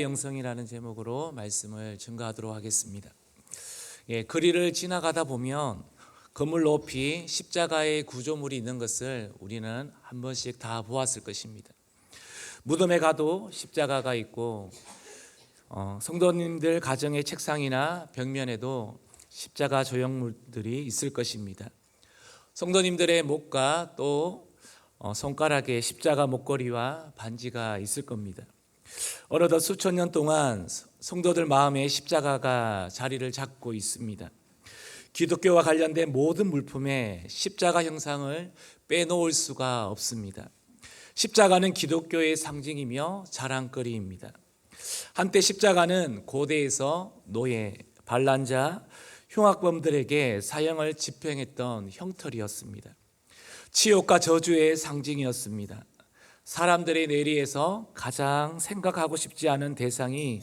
영성이라는 제목으로 말씀을 증거하도록 하겠습니다. 거리를 지나가다 보면 건물 높이 십자가의 구조물이 있는 것을 우리는 한 번씩 다 보았을 것입니다. 무덤에 가도 십자가가 있고 성도님들 가정의 책상이나 벽면에도 십자가 조형물들이 있을 것입니다. 성도님들의 목과 또 손가락에 십자가 목걸이와 반지가 있을 겁니다. 어느덧 수천 년 동안 성도들 마음에 십자가가 자리를 잡고 있습니다. 기독교와 관련된 모든 물품에 십자가 형상을 빼놓을 수가 없습니다. 십자가는 기독교의 상징이며 자랑거리입니다. 한때 십자가는 고대에서 노예, 반란자, 흉악범들에게 사형을 집행했던 형틀이었습니다. 치욕과 저주의 상징이었습니다. 사람들의 뇌리에서 가장 생각하고 싶지 않은 대상이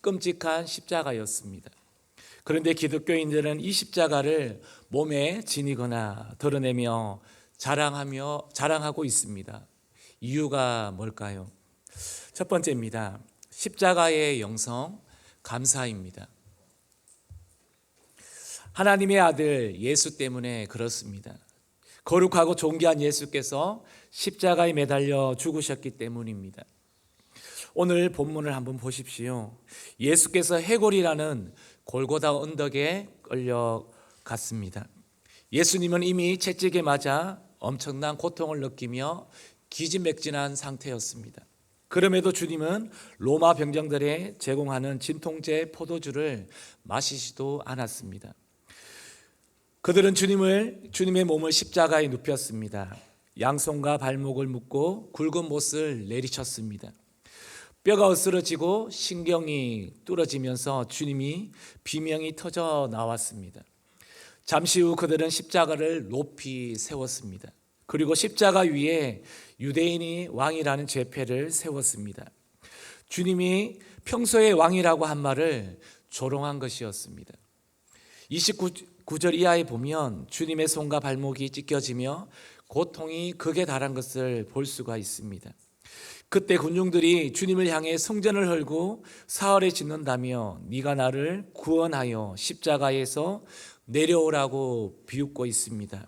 끔찍한 십자가였습니다. 그런데 기독교인들은 이 십자가를 몸에 지니거나 드러내며 자랑하고 있습니다. 이유가 뭘까요? 첫 번째입니다. 십자가의 영성, 감사입니다. 하나님의 아들 예수 때문에 그렇습니다. 거룩하고 존귀한 예수께서 십자가에 매달려 죽으셨기 때문입니다. 오늘 본문을 한번 보십시오. 예수께서 해골이라는 골고다 언덕에 끌려갔습니다. 예수님은 이미 채찍에 맞아 엄청난 고통을 느끼며 기진맥진한 상태였습니다. 그럼에도 주님은 로마 병정들에 제공하는 진통제 포도주를 마시지도 않았습니다. 그들은 주님의 몸을 십자가에 눕혔습니다. 양손과 발목을 묶고 굵은 못을 내리쳤습니다. 뼈가 으스러지고 신경이 뚫어지면서 주님이 비명이 터져 나왔습니다. 잠시 후 그들은 십자가를 높이 세웠습니다. 그리고 십자가 위에 유대인이 왕이라는 죄패를 세웠습니다. 주님이 평소에 왕이라고 한 말을 조롱한 것이었습니다. 29절 이하에 보면 주님의 손과 발목이 찢겨지며 고통이 극에 달한 것을 볼 수가 있습니다. 그때 군중들이 주님을 향해 성전을 헐고 사흘에 짓는다며 네가 나를 구원하여 십자가에서 내려오라고 비웃고 있습니다.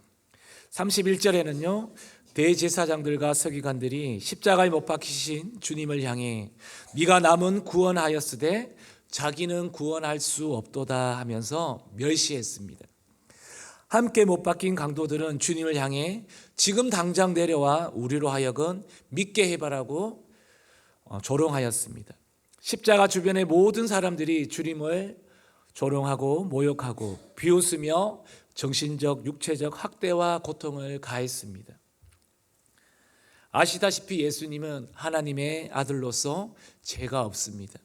31절에는요 대제사장들과 서기관들이 십자가에 못 박히신 주님을 향해 네가 남은 구원하였으되 자기는 구원할 수 없도다 하면서 멸시했습니다. 함께 못 박힌 강도들은 주님을 향해 지금 당장 내려와 우리로 하여금 믿게 해봐라고 조롱하였습니다. 십자가 주변의 모든 사람들이 주님을 조롱하고 모욕하고 비웃으며 정신적, 육체적 학대와 고통을 가했습니다. 아시다시피 예수님은 하나님의 아들로서 죄가 없습니다.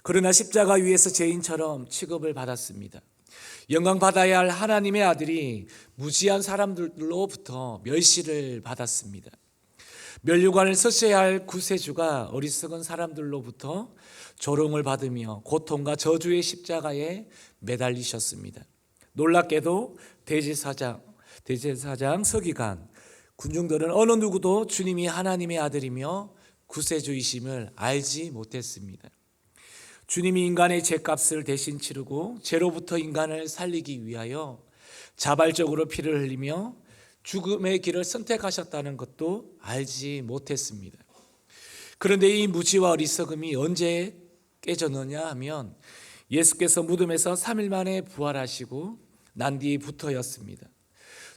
그러나 십자가 위에서 죄인처럼 취급을 받았습니다. 영광 받아야 할 하나님의 아들이 무지한 사람들로부터 멸시를 받았습니다. 면류관을 서셔야 할 구세주가 어리석은 사람들로부터 조롱을 받으며 고통과 저주의 십자가에 매달리셨습니다. 놀랍게도 대제사장, 서기관, 군중들은 어느 누구도 주님이 하나님의 아들이며 구세주이심을 알지 못했습니다. 주님이 인간의 죄값을 대신 치르고 죄로부터 인간을 살리기 위하여 자발적으로 피를 흘리며 죽음의 길을 선택하셨다는 것도 알지 못했습니다. 그런데 이 무지와 어리석음이 언제 깨졌느냐 하면 예수께서 무덤에서 3일 만에 부활하시고 난 뒤부터였습니다.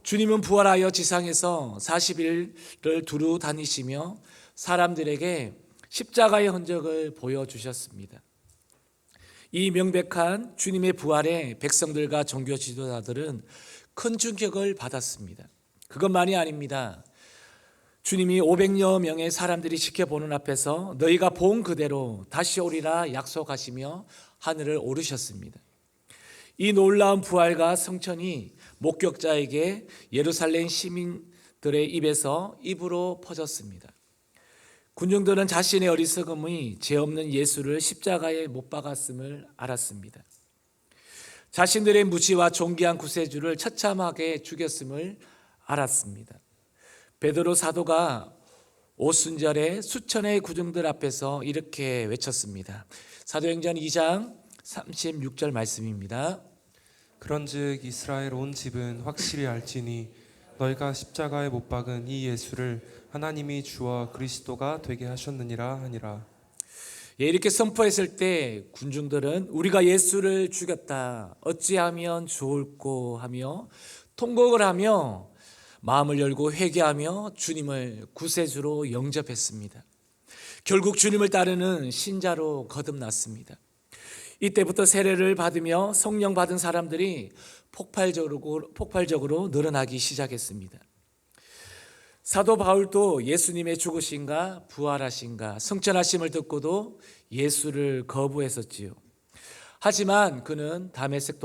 주님은 부활하여 지상에서 40일을 두루 다니시며 사람들에게 십자가의 흔적을 보여주셨습니다. 이 명백한 주님의 부활에 백성들과 종교 지도자들은 큰 충격을 받았습니다. 그것만이 아닙니다. 주님이 500여 명의 사람들이 지켜보는 앞에서 너희가 본 그대로 다시 오리라 약속하시며 하늘을 오르셨습니다. 이 놀라운 부활과 성천이 목격자에게 예루살렘 시민들의 입에서 입으로 퍼졌습니다. 군중들은 자신의 어리석음이 죄 없는 예수를 십자가에 못 박았음을 알았습니다. 자신들의 무지와 존귀한 구세주를 처참하게 죽였음을 알았습니다. 베드로 사도가 오순절에 수천의 군중들 앞에서 이렇게 외쳤습니다. 사도행전 2장 36절 말씀입니다. 그런즉 이스라엘 온 집은 확실히 알지니 너희가 십자가에 못 박은 이 예수를 하나님이 주와 그리스도가 되게 하셨느니라 하니라. 예, 이렇게 선포했을 때 군중들은 우리가 예수를 죽였다, 어찌하면 좋을꼬 하며 통곡을 하며 마음을 열고 회개하며 주님을 구세주로 영접했습니다. 결국 주님을 따르는 신자로 거듭났습니다. 이때부터 세례를 받으며 성령 받은 사람들이 폭발적으로 늘어나기 시작했습니다. 사도 바울도 예수님의 죽으신가 부활하신가 성천하심을 듣고도 예수를 거부했었지요. 하지만 그는 다메섹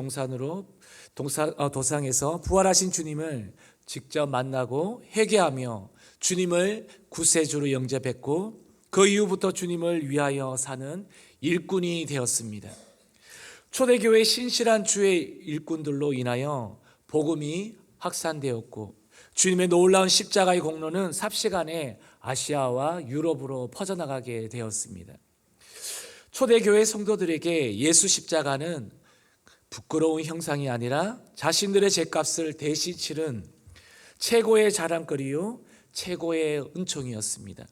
도상에서 부활하신 주님을 직접 만나고 회개하며 주님을 구세주로 영접했고 그 이후부터 주님을 위하여 사는 일꾼이 되었습니다. 초대교회 신실한 주의 일꾼들로 인하여 복음이 확산되었고 주님의 놀라운 십자가의 공로는 삽시간에 아시아와 유럽으로 퍼져나가게 되었습니다. 초대교회 성도들에게 예수 십자가는 부끄러운 형상이 아니라 자신들의 죄값을 대신 치른 최고의 자랑거리요 최고의 은총이었습니다.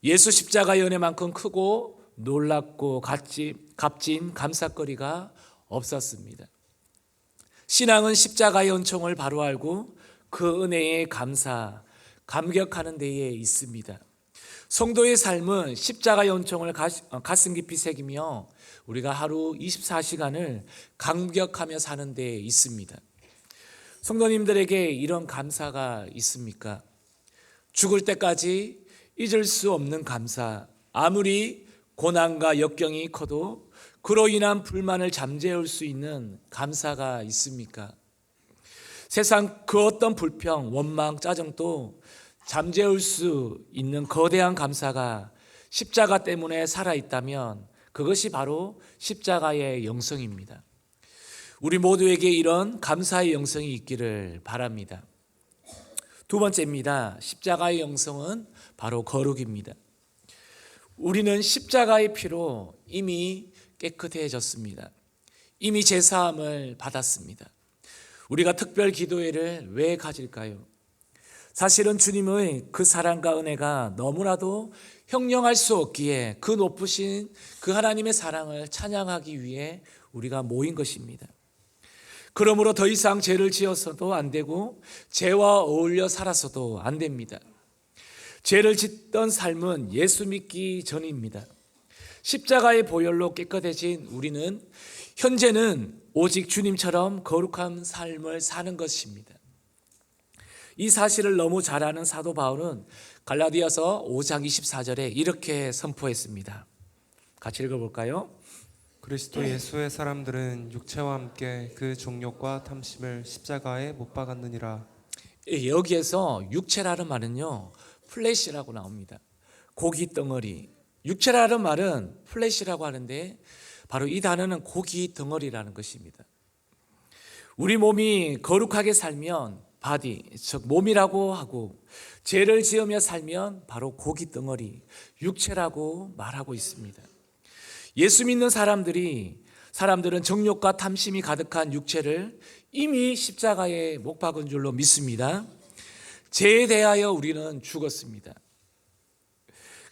예수 십자가의 은혜만큼 크고 놀랍고 값진 감사거리가 없었습니다. 신앙은 십자가의 은총을 바로 알고 그 은혜에 감격하는 데에 있습니다. 성도의 삶은 십자가의 은총을 가슴 깊이 새기며 우리가 하루 24시간을 감격하며 사는 데에 있습니다. 성도님들에게 이런 감사가 있습니까? 죽을 때까지 잊을 수 없는 감사, 아무리 고난과 역경이 커도 그로 인한 불만을 잠재울 수 있는 감사가 있습니까? 세상 그 어떤 불평, 원망, 짜증도 잠재울 수 있는 거대한 감사가 십자가 때문에 살아있다면 그것이 바로 십자가의 영성입니다. 우리 모두에게 이런 감사의 영성이 있기를 바랍니다. 두 번째입니다. 십자가의 영성은 바로 거룩입니다. 우리는 십자가의 피로 이미 깨끗해졌습니다. 이미 제사함을 받았습니다. 우리가 특별 기도회를 왜 가질까요? 사실은 주님의 그 사랑과 은혜가 너무나도 형용할 수 없기에 그 높으신 그 하나님의 사랑을 찬양하기 위해 우리가 모인 것입니다. 그러므로 더 이상 죄를 지어서도 안 되고 죄와 어울려 살아서도 안 됩니다. 죄를 짓던 삶은 예수 믿기 전입니다. 십자가의 보혈로 깨끗해진 우리는 현재는 오직 주님처럼 거룩한 삶을 사는 것입니다. 이 사실을 너무 잘 아는 사도 바울은 갈라디아서 5장 24절에 이렇게 선포했습니다. 같이 읽어볼까요? 그리스도 예수의 사람들은 육체와 함께 그 정욕과 탐심을 십자가에 못 박았느니라. 여기에서 육체라는 말은요 플래시라고 나옵니다. 고기 덩어리. 육체라는 말은 플래시라고 하는데 바로 이 단어는 고기 덩어리라는 것입니다. 우리 몸이 거룩하게 살면 바디, 즉 몸이라고 하고 죄를 지으며 살면 바로 고기 덩어리, 육체라고 말하고 있습니다. 예수 믿는 사람들은 정욕과 탐심이 가득한 육체를 이미 십자가에 못 박은 줄로 믿습니다. 죄에 대하여 우리는 죽었습니다.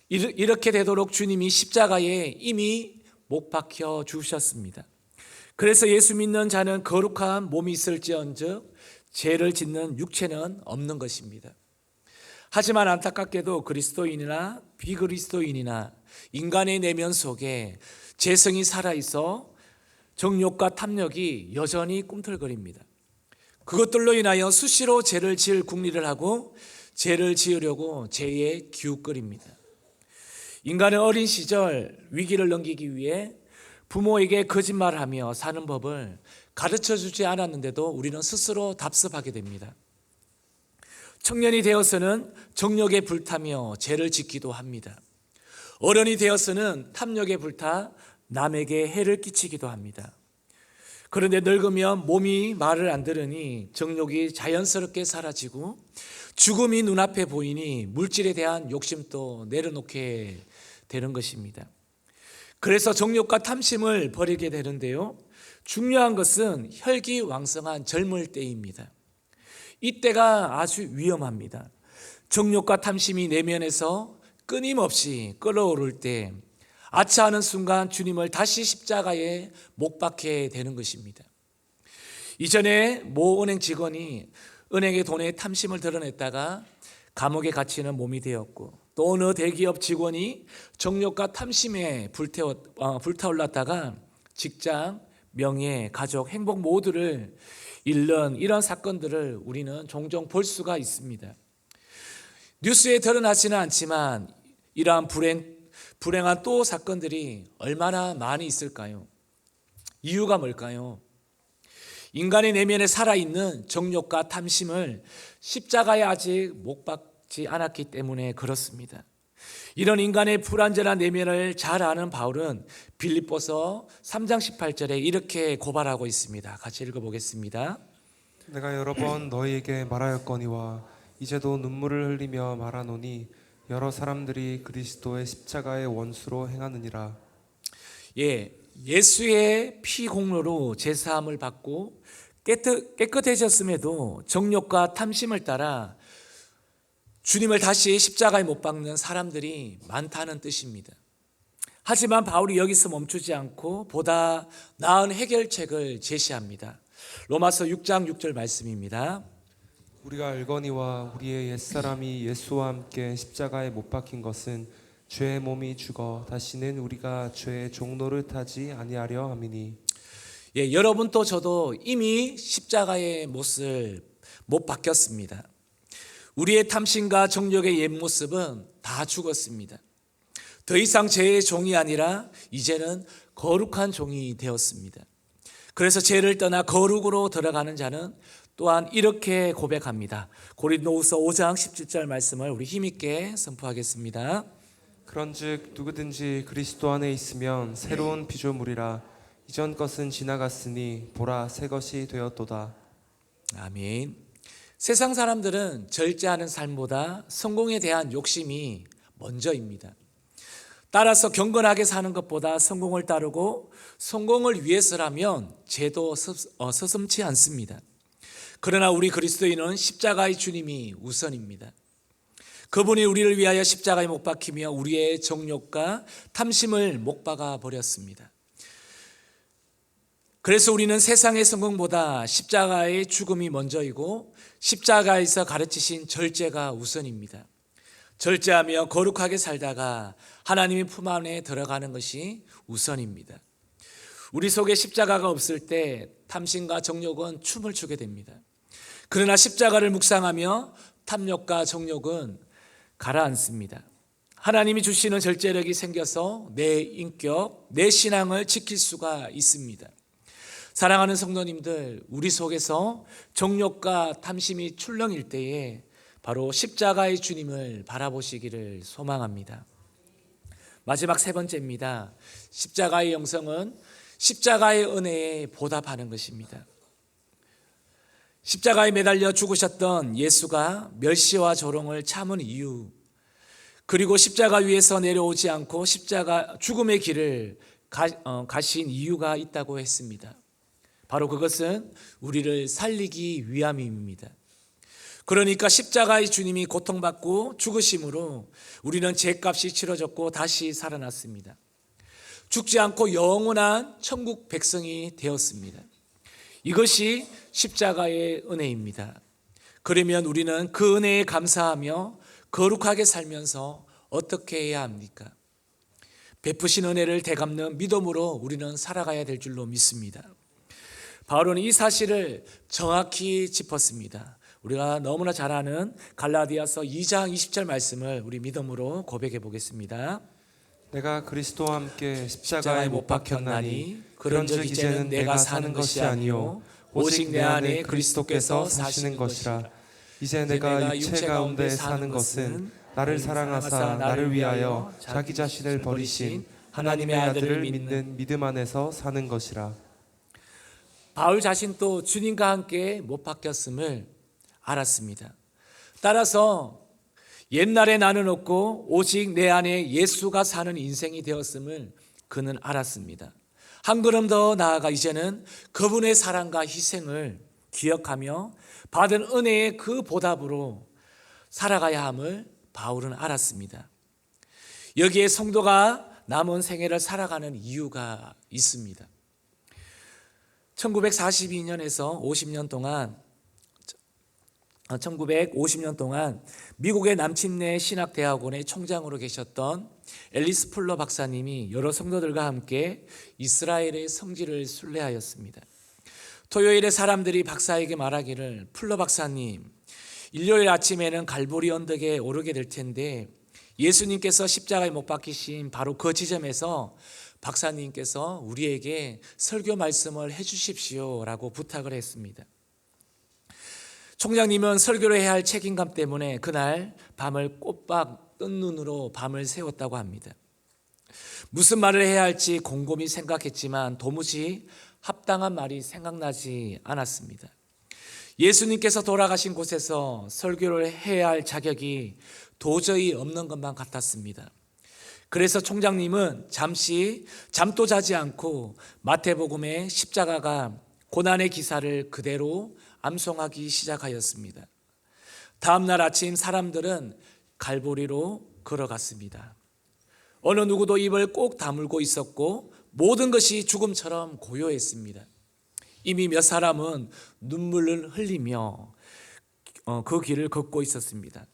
이렇게 되도록 주님이 십자가에 이미 못 박혀 주셨습니다. 그래서 예수 믿는 자는 거룩한 몸이 있을지언즉 죄를 짓는 육체는 없는 것입니다. 하지만 안타깝게도 그리스도인이나 비그리스도인이나 인간의 내면 속에 죄성이 살아있어 정욕과 탐욕이 여전히 꿈틀거립니다. 그것들로 인하여 수시로 죄를 지을 궁리를 하고 죄를 지으려고 죄에 기웃거립니다. 인간은 어린 시절 위기를 넘기기 위해 부모에게 거짓말하며 사는 법을 가르쳐주지 않았는데도 우리는 스스로 답습하게 됩니다. 청년이 되어서는 정욕에 불타며 죄를 짓기도 합니다. 어른이 되어서는 탐욕에 불타 남에게 해를 끼치기도 합니다. 그런데 늙으면 몸이 말을 안 들으니 정욕이 자연스럽게 사라지고 죽음이 눈앞에 보이니 물질에 대한 욕심도 내려놓게 되는 것입니다. 그래서 정욕과 탐심을 버리게 되는데요. 중요한 것은 혈기왕성한 젊을 때입니다. 이때가 아주 위험합니다. 정욕과 탐심이 내면에서 끊임없이 끓어오를 때 아차하는 순간 주님을 다시 십자가에 못 박게 되는 것입니다. 이전에 모 은행 직원이 은행의 돈에 탐심을 드러냈다가 감옥에 갇히는 몸이 되었고, 또 어느 대기업 직원이 정욕과 탐심에 불타올랐다가 직장, 명예, 가족, 행복 모두를 잃는 이런 사건들을 우리는 종종 볼 수가 있습니다. 뉴스에 드러나지는 않지만 이러한 불행한 또 사건들이 얼마나 많이 있을까요? 이유가 뭘까요? 인간의 내면에 살아있는 정욕과 탐심을 십자가에 아직 못 박지 않았기 때문에 그렇습니다. 이런 인간의 불완전한 내면을 잘 아는 바울은 빌립보서 3장 18절에 이렇게 고발하고 있습니다. 같이 읽어보겠습니다. 내가 여러 번 너희에게 말하였거니와 이제도 눈물을 흘리며 말하노니 여러 사람들이 그리스도의 십자가의 원수로 행하느니라. 예수의 피 공로로 제사함을 받고 깨끗해졌음에도 정욕과 탐심을 따라 주님을 다시 십자가에 못 박는 사람들이 많다는 뜻입니다. 하지만 바울이 여기서 멈추지 않고 보다 나은 해결책을 제시합니다. 로마서 6장 6절 말씀입니다. 우리가 알거니와 우리의 옛사람이 예수와 함께 십자가에 못 박힌 것은 죄의 몸이 죽어 다시는 우리가 죄의 종노를 타지 아니하려 함이니. 여러분도 저도 이미 십자가의 못을 못 박혔습니다. 우리의 탐심과 정욕의 옛 모습은 다 죽었습니다. 더 이상 죄의 종이 아니라 이제는 거룩한 종이 되었습니다. 그래서 죄를 떠나 거룩으로 들어가는 자는 또한 이렇게 고백합니다. 고린도후서 5장 17절 말씀을 우리 힘있게 선포하겠습니다. 그런즉 누구든지 그리스도 안에 있으면 새로운 피조물이라 이전 것은 지나갔으니 보라 새 것이 되었도다. 아멘. 세상 사람들은 절제하는 삶보다 성공에 대한 욕심이 먼저입니다. 따라서 경건하게 사는 것보다 성공을 따르고 성공을 위해서라면 죄도 서슴지 않습니다. 그러나 우리 그리스도인은 십자가의 주님이 우선입니다. 그분이 우리를 위하여 십자가에 못 박히며 우리의 정욕과 탐심을 못 박아 버렸습니다. 그래서 우리는 세상의 성공보다 십자가의 죽음이 먼저이고 십자가에서 가르치신 절제가 우선입니다. 절제하며 거룩하게 살다가 하나님의 품 안에 들어가는 것이 우선입니다. 우리 속에 십자가가 없을 때 탐심과 정욕은 춤을 추게 됩니다. 그러나 십자가를 묵상하며 탐욕과 정욕은 가라앉습니다. 하나님이 주시는 절제력이 생겨서 내 인격, 내 신앙을 지킬 수가 있습니다. 사랑하는 성도님들, 우리 속에서 정욕과 탐심이 출렁일 때에 바로 십자가의 주님을 바라보시기를 소망합니다. 마지막 세 번째입니다. 십자가의 영성은 십자가의 은혜에 보답하는 것입니다. 십자가에 매달려 죽으셨던 예수가 멸시와 조롱을 참은 이유, 그리고 십자가 위에서 내려오지 않고 십자가 죽음의 길을 가신 이유가 있다고 했습니다. 바로 그것은 우리를 살리기 위함입니다. 그러니까 십자가의 주님이 고통받고 죽으심으로 우리는 죄값이 치러졌고 다시 살아났습니다. 죽지 않고 영원한 천국 백성이 되었습니다. 이것이 십자가의 은혜입니다. 그러면 우리는 그 은혜에 감사하며 거룩하게 살면서 어떻게 해야 합니까? 베푸신 은혜를 되갚는 믿음으로 우리는 살아가야 될 줄로 믿습니다. 바울은 이 사실을 정확히 짚었습니다. 우리가 너무나 잘 아는 갈라디아서 2장 20절 말씀을 우리 믿음으로 고백해 보겠습니다. 내가 그리스도와 함께 십자가에 못 박혔나니 그런즉 이제는 내가 사는 것이 아니요 오직 내 안에 그리스도께서 사시는 것이라. 이제 내가 육체 가운데 사는 것은 나를 사랑하사 나를 위하여 자기 자신을 버리신 하나님의 아들을 믿는 믿음 안에서 사는 것이라. 바울 자신도 주님과 함께 못 박혔음을 알았습니다. 따라서 옛날에 나는 없고 오직 내 안에 예수가 사는 인생이 되었음을 그는 알았습니다. 한 걸음 더 나아가 이제는 그분의 사랑과 희생을 기억하며 받은 은혜의 그 보답으로 살아가야 함을 바울은 알았습니다. 여기에 성도가 남은 생애를 살아가는 이유가 있습니다. 1942년에서 1950년 동안 미국의 남침내 신학대학원의 총장으로 계셨던 앨리스 풀러 박사님이 여러 성도들과 함께 이스라엘의 성지를 순례하였습니다. 토요일에 사람들이 박사에게 말하기를, 풀러 박사님, 일요일 아침에는 갈보리 언덕에 오르게 될 텐데 예수님께서 십자가에 못 박히신 바로 그 지점에서 박사님께서 우리에게 설교 말씀을 해주십시오 라고 부탁을 했습니다. 총장님은 설교를 해야 할 책임감 때문에 그날 밤을 꼬박 뜬 눈으로 밤을 새웠다고 합니다. 무슨 말을 해야 할지 곰곰이 생각했지만 도무지 합당한 말이 생각나지 않았습니다. 예수님께서 돌아가신 곳에서 설교를 해야 할 자격이 도저히 없는 것만 같았습니다. 그래서 총장님은 잠시 잠도 자지 않고 마태복음의 십자가가 고난의 기사를 그대로 암송하기 시작하였습니다. 다음 날 아침 사람들은 갈보리로 걸어갔습니다. 어느 누구도 입을 꼭 다물고 있었고 모든 것이 죽음처럼 고요했습니다. 이미 몇 사람은 눈물을 흘리며 그 길을 걷고 있었습니다.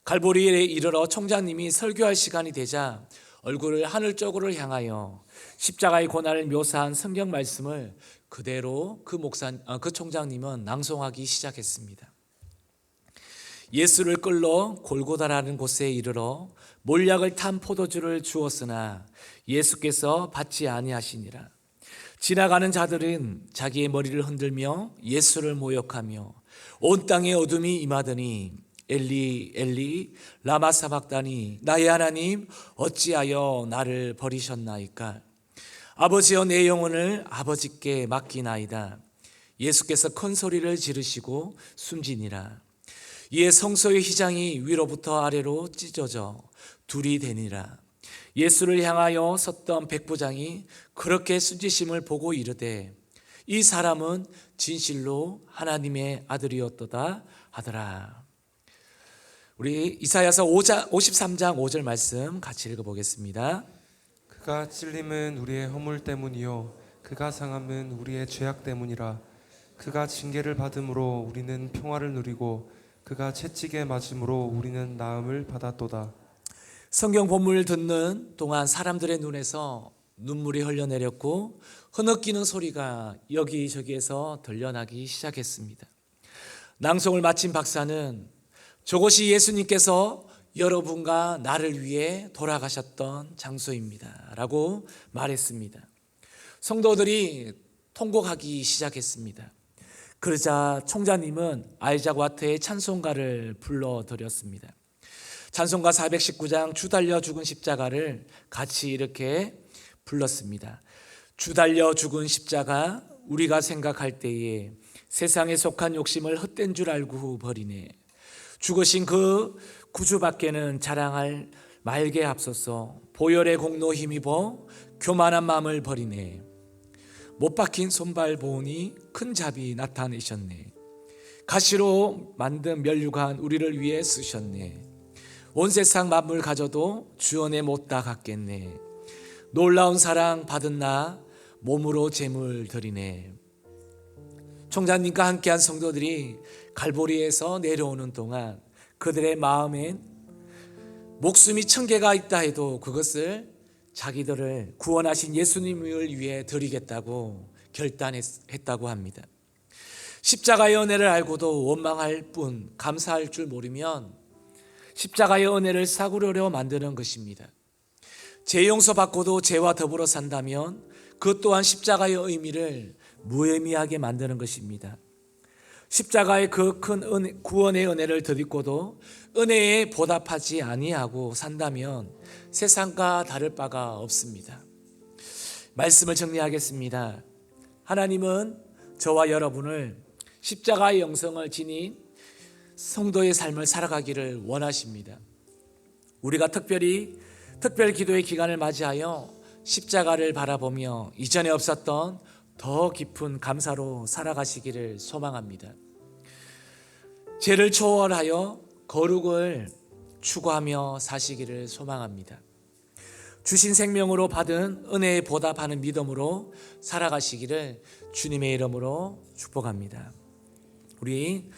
갈보리에 이르러 총장님이 설교할 시간이 되자 얼굴을 하늘 쪽으로 향하여 십자가의 고난을 묘사한 성경 말씀을 그대로 그 총장님은 낭송하기 시작했습니다. 예수를 끌러 골고다라는 곳에 이르러 몰약을 탄 포도주를 주었으나 예수께서 받지 아니하시니라. 지나가는 자들은 자기의 머리를 흔들며 예수를 모욕하며 온 땅에 어둠이 임하더니 엘리 엘리 라마 사박다니, 나의 하나님 어찌하여 나를 버리셨나이까. 아버지여 내 영혼을 아버지께 맡기나이다. 예수께서 큰 소리를 지르시고 숨지니라. 이에 성소의 휘장이 위로부터 아래로 찢어져 둘이 되니라. 예수를 향하여 섰던 백부장이 그렇게 숨지심을 보고 이르되 이 사람은 진실로 하나님의 아들이었도다 하더라. 우리 이사야서 53장 5절 말씀 같이 읽어보겠습니다. 그가 찔림은 우리의 허물 때문이요 그가 상함은 우리의 죄악 때문이라. 그가 징계를 받음으로 우리는 평화를 누리고 그가 채찍에 맞음으로 우리는 나음을 받았도다. 성경 본문을 듣는 동안 사람들의 눈에서 눈물이 흘러내렸고 흐느끼는 소리가 여기저기에서 들려나기 시작했습니다. 낭송을 마친 박사는 저곳이 예수님께서 여러분과 나를 위해 돌아가셨던 장소입니다 라고 말했습니다. 성도들이 통곡하기 시작했습니다. 그러자 총장님은 아이작 와트의 찬송가를 불러드렸습니다. 찬송가 419장 주 달려 죽은 십자가를 같이 이렇게 불렀습니다. 주 달려 죽은 십자가 우리가 생각할 때에 세상에 속한 욕심을 헛된 줄 알고 버리네. 죽으신 그 구주밖에는 자랑할 말게 앞서서 보혈의 공로 힘입어 교만한 마음을 버리네. 못 박힌 손발 보니 큰 자비 나타내셨네. 가시로 만든 면류관 우리를 위해 쓰셨네. 온 세상 만물 가져도 주연에 못다 갖겠네. 놀라운 사랑 받은 나 몸으로 제물 드리네. 총장님과 함께한 성도들이 갈보리에서 내려오는 동안 그들의 마음엔 목숨이 1000개가 있다 해도 그것을 자기들을 구원하신 예수님을 위해 드리겠다고 결단했다고 합니다. 십자가의 은혜를 알고도 원망할 뿐 감사할 줄 모르면 십자가의 은혜를 싸구려려 만드는 것입니다. 죄 용서받고도 죄와 더불어 산다면 그 또한 십자가의 의미를 무의미하게 만드는 것입니다. 십자가의 그 큰 구원의 은혜를 덧입고도 은혜에 보답하지 아니하고 산다면 세상과 다를 바가 없습니다. 말씀을 정리하겠습니다. 하나님은 저와 여러분을 십자가의 영성을 지닌 성도의 삶을 살아가기를 원하십니다. 우리가 특별 기도의 기간을 맞이하여 십자가를 바라보며 이전에 없었던 더 깊은 감사로 살아가시기를 소망합니다. 죄를 초월하여 거룩을 추구하며 사시기를 소망합니다. 주신 생명으로 받은 은혜에 보답하는 믿음으로 살아가시기를 주님의 이름으로 축복합니다. 우리